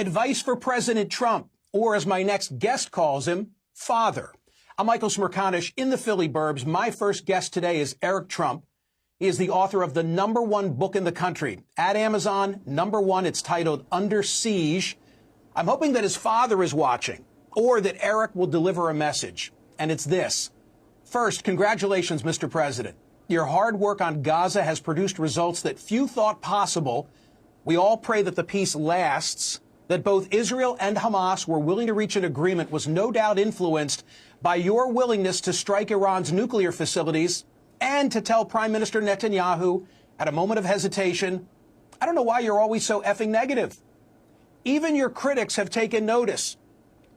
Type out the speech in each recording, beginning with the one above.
Advice for President Trump, or as my next guest calls him, Father. I'm Michael Smerconish in the Philly Burbs. My first guest today is Eric Trump. He is the author of the #1 book in the country. At Amazon, #1, it's titled Under Siege. I'm hoping that his father is watching, or that Eric will deliver a message. And it's this. First, congratulations, Mr. President. Your hard work on Gaza has produced results that few thought possible. We all pray that the peace lasts. That both Israel and Hamas were willing to reach an agreement was no doubt influenced by your willingness to strike Iran's nuclear facilities and to tell Prime Minister Netanyahu at a moment of hesitation, I don't know why you're always so effing negative. Even your critics have taken notice.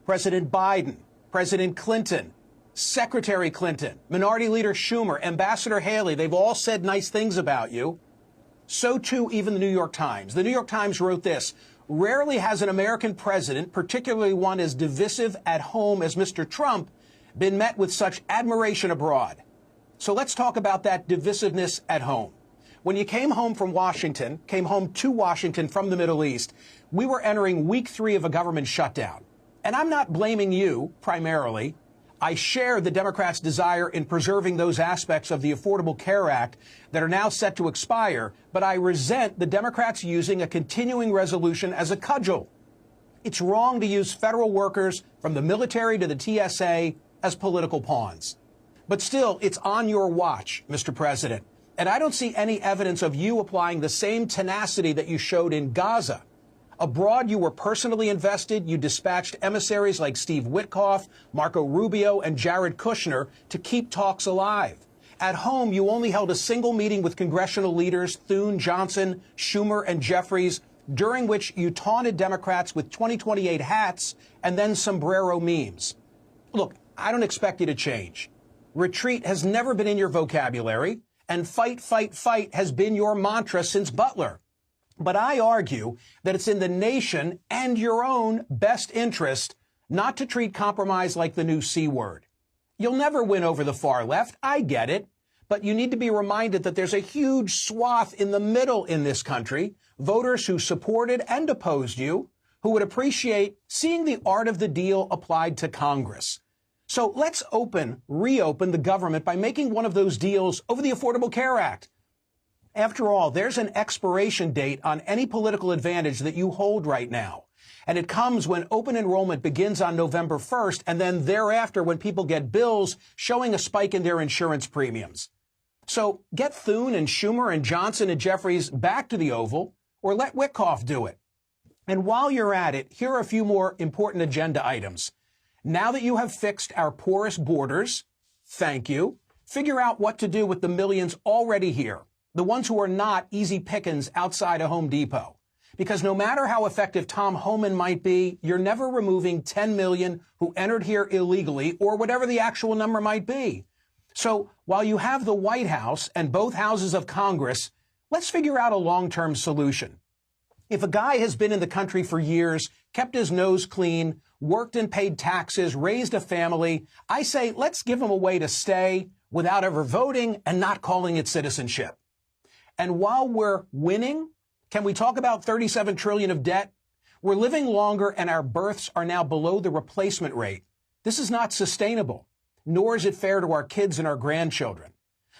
President Biden, President Clinton, Secretary Clinton, Minority Leader Schumer, Ambassador Haley, they've all said nice things about you. So too even the New York Times. The New York Times wrote this. Rarely has an American president, particularly one as divisive at home as Mr. Trump, been met with such admiration abroad. So let's talk about that divisiveness at home. When you came home to Washington from the Middle East, we were entering week 3 of a government shutdown. And I'm not blaming you, primarily. I share the Democrats' desire in preserving those aspects of the Affordable Care Act that are now set to expire, but I resent the Democrats using a continuing resolution as a cudgel. It's wrong to use federal workers, from the military to the TSA, as political pawns. But still, it's on your watch, Mr. President, and I don't see any evidence of you applying the same tenacity that you showed in Gaza. Abroad, you were personally invested. You dispatched emissaries like Steve Witkoff, Marco Rubio, and Jared Kushner to keep talks alive. At home, you only held a single meeting with congressional leaders Thune, Johnson, Schumer, and Jeffries, during which you taunted Democrats with 2028 hats and then sombrero memes. Look, I don't expect you to change. Retreat has never been in your vocabulary, and fight, fight, fight has been your mantra since Butler. But I argue that it's in the nation and your own best interest not to treat compromise like the new C word. You'll never win over the far left. I get it. But you need to be reminded that there's a huge swath in the middle in this country, voters who supported and opposed you, who would appreciate seeing the art of the deal applied to Congress. So let's reopen the government by making one of those deals over the Affordable Care Act. After all, there's an expiration date on any political advantage that you hold right now. And it comes when open enrollment begins on November 1st, and then thereafter when people get bills showing a spike in their insurance premiums. So get Thune and Schumer and Johnson and Jeffries back to the Oval, or let Witkoff do it. And while you're at it, here are a few more important agenda items. Now that you have fixed our porous borders, thank you, figure out what to do with the millions already here. The ones who are not easy pickings outside a Home Depot. Because no matter how effective Tom Homan might be, you're never removing 10 million who entered here illegally, or whatever the actual number might be. So while you have the White House and both houses of Congress, let's figure out a long-term solution. If a guy has been in the country for years, kept his nose clean, worked and paid taxes, raised a family, I say let's give him a way to stay without ever voting and not calling it citizenship. And while we're winning, can we talk about $37 trillion of debt? We're living longer and our births are now below the replacement rate. This is not sustainable, nor is it fair to our kids and our grandchildren.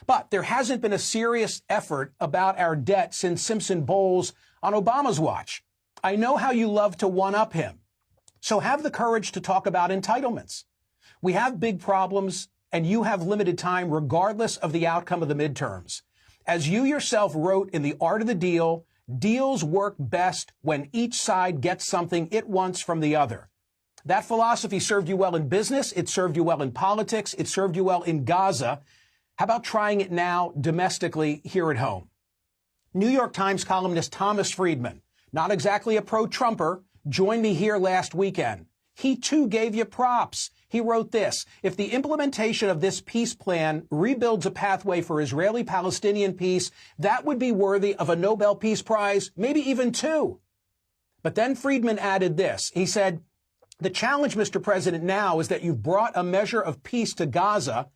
But there hasn't been a serious effort about our debt since Simpson Bowles on Obama's watch. I know how you love to one-up him. So have the courage to talk about entitlements. We have big problems, and you have limited time regardless of the outcome of the midterms. As you yourself wrote in The Art of the Deal, deals work best when each side gets something it wants from the other. That philosophy served you well in business. It served you well in politics. It served you well in Gaza. How about trying it now domestically here at home? New York Times columnist Thomas Friedman, not exactly a pro-Trumper, joined me here last weekend. He, too, gave you props. He wrote this: if the implementation of this peace plan rebuilds a pathway for Israeli-Palestinian peace, that would be worthy of a Nobel Peace Prize, maybe even 2. But then Friedman added this. He said, the challenge, Mr. President, now is that you've brought a measure of peace to Gaza.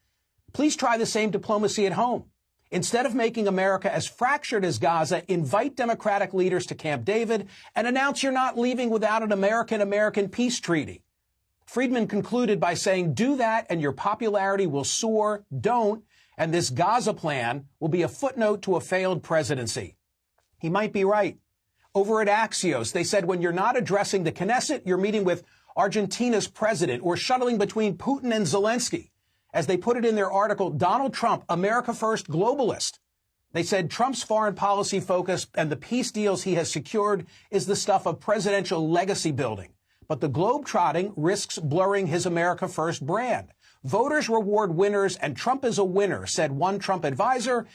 Please try the same diplomacy at home. Instead of making America as fractured as Gaza, invite Democratic leaders to Camp David and announce you're not leaving without an American-American peace treaty. Friedman concluded by saying, do that and your popularity will soar. Don't, and this Gaza plan will be a footnote to a failed presidency. He might be right. Over at Axios, they said when you're not addressing the Knesset, you're meeting with Argentina's president or shuttling between Putin and Zelensky. As they put it in their article, Donald Trump, America First globalist. They said Trump's foreign policy focus and the peace deals he has secured is the stuff of presidential legacy building. But the globe-trotting risks blurring his America First brand. Voters reward winners, and Trump is a winner, said one Trump advisor.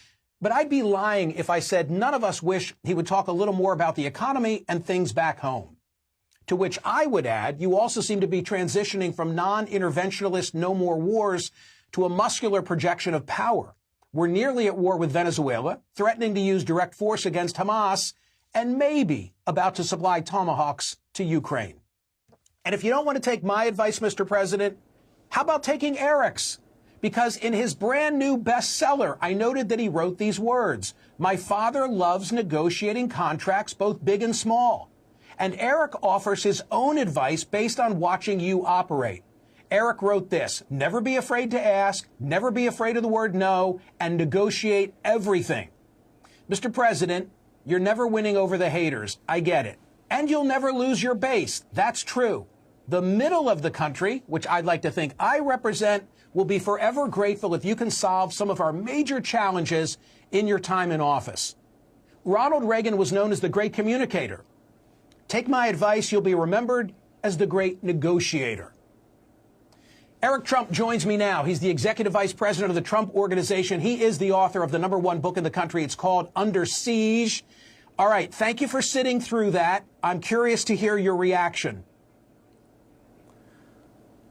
But I'd be lying if I said none of us wish he would talk a little more about the economy and things back home. To which I would add, you also seem to be transitioning from non-interventionalist no more wars to a muscular projection of power. We're nearly at war with Venezuela, threatening to use direct force against Hamas, and maybe about to supply tomahawks to Ukraine. And if you don't want to take my advice, Mr. President, how about taking Eric's? Because in his brand new bestseller, I noted that he wrote these words: "My father loves negotiating contracts, both big and small." And Eric offers his own advice based on watching you operate. Eric wrote this: never be afraid to ask, never be afraid of the word no, and negotiate everything. Mr. President, you're never winning over the haters. I get it. And you'll never lose your base. That's true. The middle of the country, which I'd like to think I represent, will be forever grateful if you can solve some of our major challenges in your time in office. Ronald Reagan was known as the great communicator. Take my advice, you'll be remembered as the great negotiator. Eric Trump joins me now. He's the executive vice president of the Trump Organization. He is the author of the #1 book in the country. It's called Under Siege. All right, thank you for sitting through that. I'm curious to hear your reaction.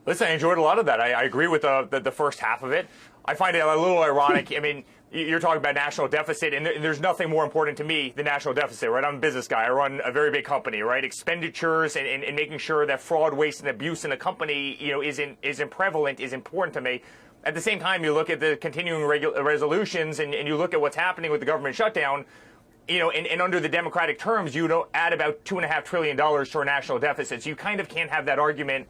Listen, I enjoyed a lot of that. I agree with the first half of it. I find it a little ironic. I mean, you're talking about national deficit, and there's nothing more important to me than national deficit, right? I'm a business guy. I run a very big company, right? Expenditures and making sure that fraud, waste, and abuse in a company, isn't prevalent is important to me. At the same time, you look at the continuing resolutions and you look at what's happening with the government shutdown, and under the Democratic terms, add about $2.5 trillion to our national deficit. So you kind of can't have that argument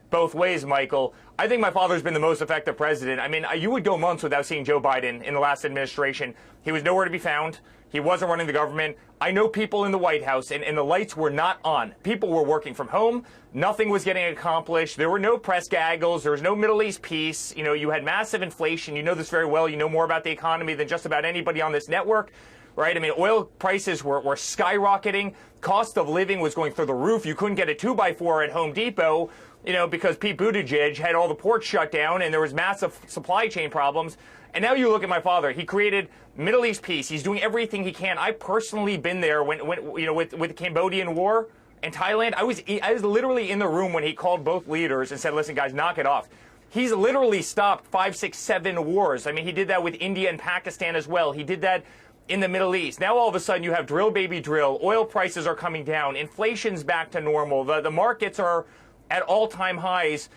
both ways, Michael. I think my father's been the most effective president. I mean, you would go months without seeing Joe Biden in the last administration. He was nowhere to be found. He wasn't running the government. I know people in the White House, and the lights were not on. People were working from home. Nothing was getting accomplished. There were no press gaggles. There was no Middle East peace. You had massive inflation. You know this very well. You know more about the economy than just about anybody on this network, right? I mean, oil prices were skyrocketing. Cost of living was going through the roof. You couldn't get a 2x4 at Home Depot, because Pete Buttigieg had all the ports shut down and there was massive supply chain problems. And now you look at my father. He created Middle East peace. He's doing everything he can. I've personally been there with the Cambodian War and Thailand. I was literally in the room when he called both leaders and said, listen, guys, knock it off. He's literally stopped 5, 6, 7 wars. I mean, he did that with India and Pakistan as well. He did that in the Middle East. Now all of a sudden you have drill, baby, drill. Oil prices are coming down. Inflation's back to normal. The markets are at all-time highs.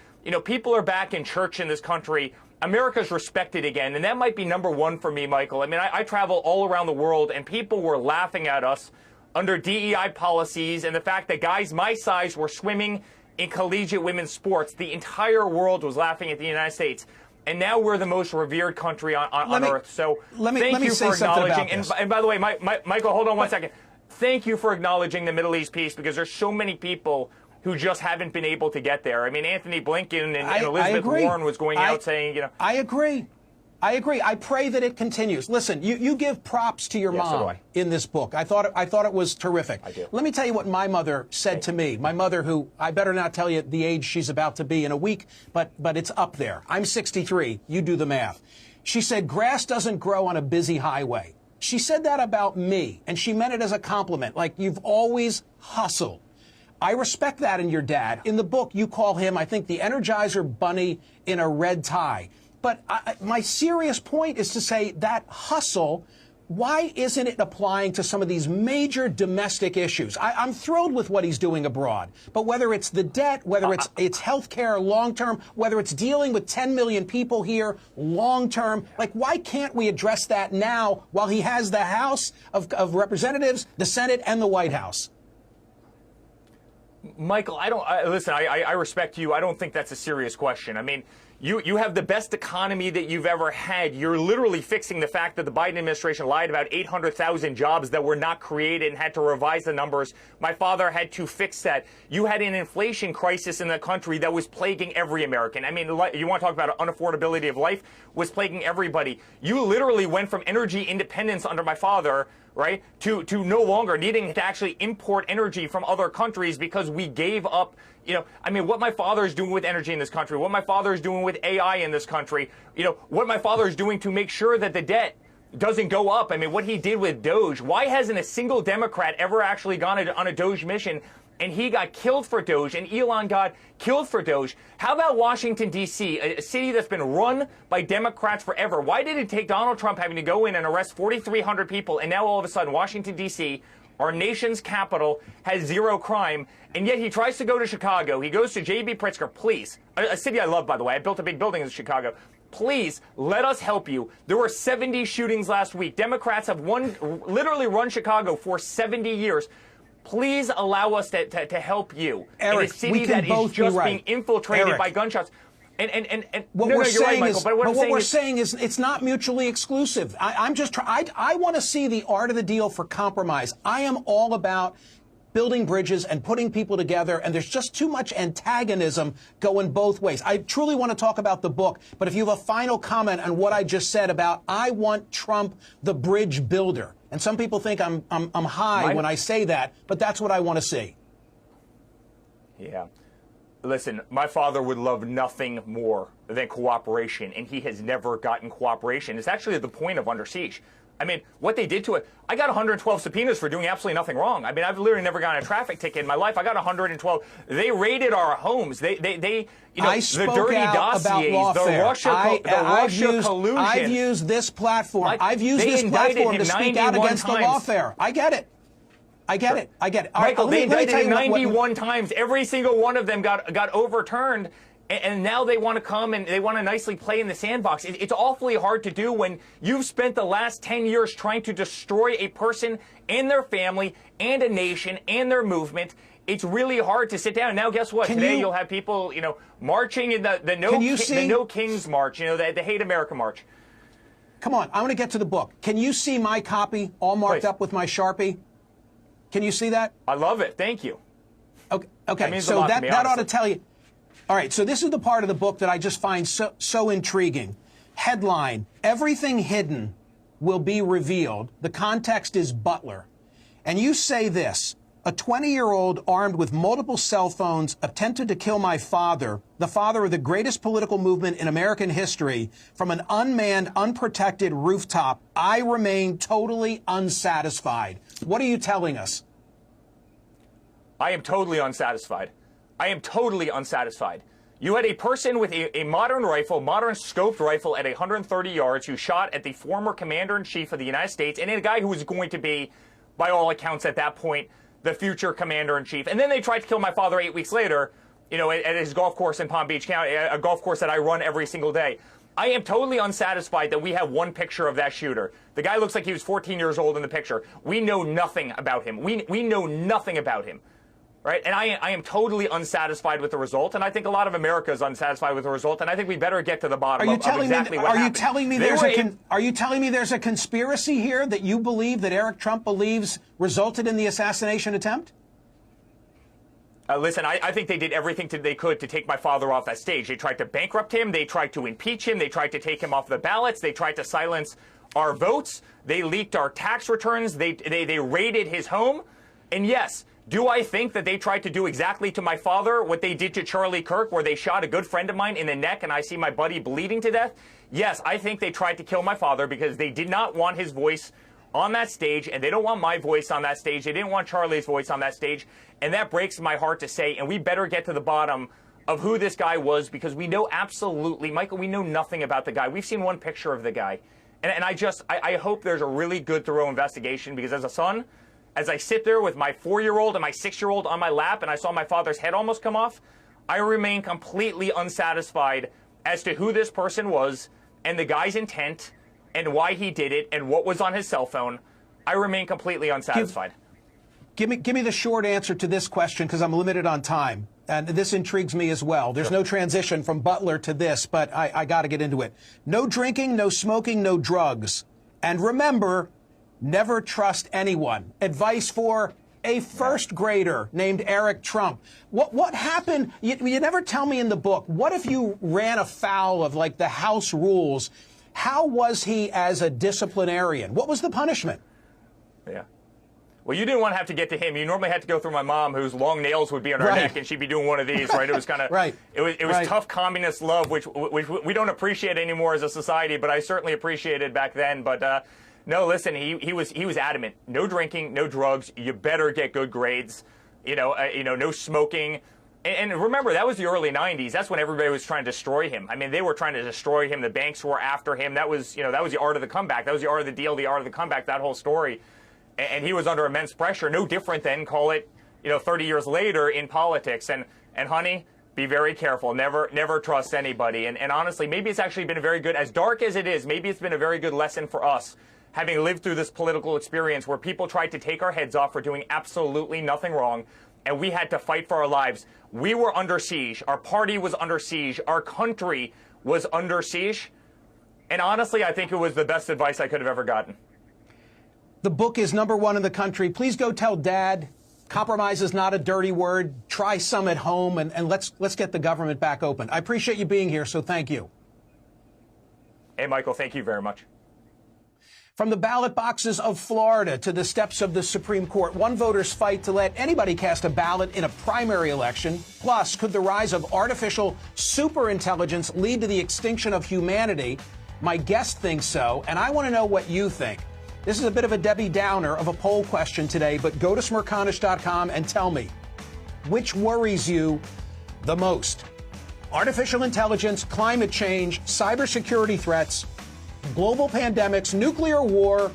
People are back in church in this country. America's respected again, and that might be #1 for me, Michael. I mean, I travel all around the world, and people were laughing at us under DEI policies and the fact that guys my size were swimming in collegiate women's sports. The entire world was laughing at the United States. And now we're the most revered country on earth. So thank you for acknowledging. And by the way, Michael, hold on one second. Thank you for acknowledging the Middle East peace, because there's so many people who just haven't been able to get there. I mean, Anthony Blinken and Elizabeth Warren was going out saying, I agree. I pray that it continues. Listen, you give props to your mom in this book. I thought it was terrific. I do. Let me tell you what my mother said to me. My mother, who I better not tell you the age she's about to be in a week, but it's up there. I'm 63. You do the math. She said, grass doesn't grow on a busy highway. She said that about me, and she meant it as a compliment, like you've always hustled. I respect that in your dad. In the book, you call him, I think, the Energizer Bunny in a red tie. But my serious point is to say that hustle why isn't it applying to some of these major domestic issues? I'm thrilled with what he's doing abroad, but whether it's the debt, whether it's health care long term, whether it's dealing with 10 million people here long term, like why can't we address that now while he has the House of Representatives, the Senate, and the White House? Michael, listen, I respect you. I don't think that's a serious question. I mean, you have the best economy that you've ever had. You're literally fixing the fact that the Biden administration lied about 800,000 jobs that were not created and had to revise the numbers. My father had to fix that. You had an inflation crisis in the country that was plaguing every American. I mean, you want to talk about unaffordability of life, was plaguing everybody. You literally went from energy independence under my father, right, to no longer needing to actually import energy from other countries because we gave up. You know, I mean, what my father is doing with energy in this country, what my father is doing with AI in this country, you know, what my father is doing to make sure that the debt doesn't go up. I mean, what he did with Doge. Why hasn't a single Democrat ever actually gone on a Doge mission? And he got killed for Doge, and Elon got killed for Doge. How about Washington, D.C., a city that's been run by Democrats forever? Why did it take Donald Trump having to go in and arrest 4,300 people, and now all of a sudden Washington, D.C., our nation's capital, has zero crime, and yet he tries to go to Chicago. He goes to J.B. Pritzker, please, a city I love, by the way. I built a big building in Chicago. Please, let us help you. There were 70 shootings last week. Democrats have literally run Chicago for 70 years. Please allow us to help you. Eric, in a city that is just being infiltrated by gunshots. What we're saying is it's not mutually exclusive. I want to see the art of the deal for compromise. I am all about building bridges and putting people together, and there's just too much antagonism going both ways. I truly want to talk about the book, but if you have a final comment on what I just said about I want Trump the bridge builder, and some people think I'm high when I say that, but that's what I want to see. Yeah. Listen, my father would love nothing more than cooperation, and he has never gotten cooperation. It's actually the point of Under Siege. I mean, what they did to it, I got 112 subpoenas for doing absolutely nothing wrong. I mean, I've literally never gotten a traffic ticket in my life. I got 112. They raided our homes. They you know, the dirty dossiers, the Russia collusion. I've used this platform. I've used this platform to speak out against the lawfare. I get it. I get it. I get it. Michael, they indicted him 91 times. Every single one of them got overturned. And now they want to come and they want to nicely play in the sandbox. It's awfully hard to do when you've spent the last 10 years trying to destroy a person and their family and a nation and their movement. It's really hard to sit down. Now, guess what? Today you'll have people, you know, marching in the No Kings March, you know, the Hate America March. Come on, I want to get to the book. Can you see my copy all marked up with my Sharpie? Can you see that? I love it. Thank you. Okay. So that ought to tell you. All right, so this is the part of the book that I just find so intriguing. Headline, everything hidden will be revealed. The context is Butler. And you say this, a 20-year-old armed with multiple cell phones attempted to kill my father, the father of the greatest political movement in American history, from an unmanned, unprotected rooftop. I remain totally unsatisfied. What are you telling us? I am totally unsatisfied. I am totally unsatisfied. You had a person with a modern rifle, modern scoped rifle at 130 yards who shot at the former commander-in-chief of the United States and a guy who was going to be, by all accounts at that point, the future commander-in-chief. And then they tried to kill my father 8 weeks later, you know, at his golf course in Palm Beach County, a golf course that I run every single day. I am totally unsatisfied that we have one picture of that shooter. The guy looks like he was 14 years old in the picture. We know nothing about him. We know nothing about him. Right? And I am totally unsatisfied with the result, and I think a lot of America is unsatisfied with the result, and I think we better get to the bottom of exactly what happened. Are you telling me there's a conspiracy here that you believe that Eric Trump believes resulted in the assassination attempt? Listen, I think they did everything they could to take my father off that stage. They tried to bankrupt him. They tried to impeach him. They tried to take him off the ballots. They tried to silence our votes. They leaked our tax returns. They raided his home. And yes, do I think that they tried to do exactly to my father what they did to Charlie Kirk, where they shot a good friend of mine in the neck and I see my buddy bleeding to death? Yes, I think they tried to kill my father because they did not want his voice on that stage, and they don't want my voice on that stage. They didn't want Charlie's voice on that stage, and that breaks my heart to say, and we better get to the bottom of who this guy was, because we know absolutely, Michael, we know nothing about the guy. We've seen one picture of the guy, And I hope there's a really good, thorough investigation, because as a son, as I sit there with my 4-year-old and my 6-year-old on my lap and I saw my father's head almost come off, I remain completely unsatisfied as to who this person was and the guy's intent and why he did it and what was on his cell phone. I remain completely unsatisfied. Give me the short answer to this question, because I'm limited on time. And this intrigues me as well. There's no transition from Butler to this, but I got to get into it. No drinking, no smoking, no drugs. And remember, never trust anyone. Advice for a first grader named Eric Trump. What happened? You never tell me in the book. What if you ran afoul of, like, the House rules? How was he as a disciplinarian? What was the punishment? Yeah. Well, you didn't want to have to get to him. You normally had to go through my mom, whose long nails would be on her neck, and she'd be doing one of these, right? It was kind of right. It was tough communist love, which we don't appreciate anymore as a society, but I certainly appreciated back then. But no, listen, he was adamant. No drinking, no drugs. You better get good grades. No smoking. And remember, that was the early 90s. That's when everybody was trying to destroy him. I mean, they were trying to destroy him. The banks were after him. That was the art of the comeback. That was the art of the deal, the art of the comeback, that whole story. And he was under immense pressure, no different than, call it, 30 years later in politics. And honey, be very careful. Never trust anybody. And honestly, maybe it's actually been a very good, as dark as it is, maybe it's been a very good lesson for us, having lived through this political experience where people tried to take our heads off for doing absolutely nothing wrong, and we had to fight for our lives. We were under siege. Our party was under siege. Our country was under siege. And honestly, I think it was the best advice I could have ever gotten. The book is #1 in the country. Please go tell Dad. Compromise is not a dirty word. Try some at home, and let's get the government back open. I appreciate you being here, so thank you. Hey, Michael, thank you very much. From the ballot boxes of Florida to the steps of the Supreme Court, one voter's fight to let anybody cast a ballot in a primary election. Plus, could the rise of artificial superintelligence lead to the extinction of humanity? My guest thinks so, and I want to know what you think. This is a bit of a Debbie Downer of a poll question today, but go to Smerconish.com and tell me, which worries you the most? Artificial intelligence, climate change, cybersecurity threats, global pandemics, nuclear war,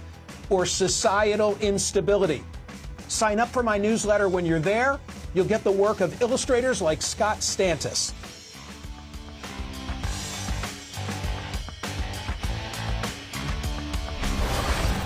or societal instability? Sign up for my newsletter. When you're there, you'll get the work of illustrators like Scott Stantis.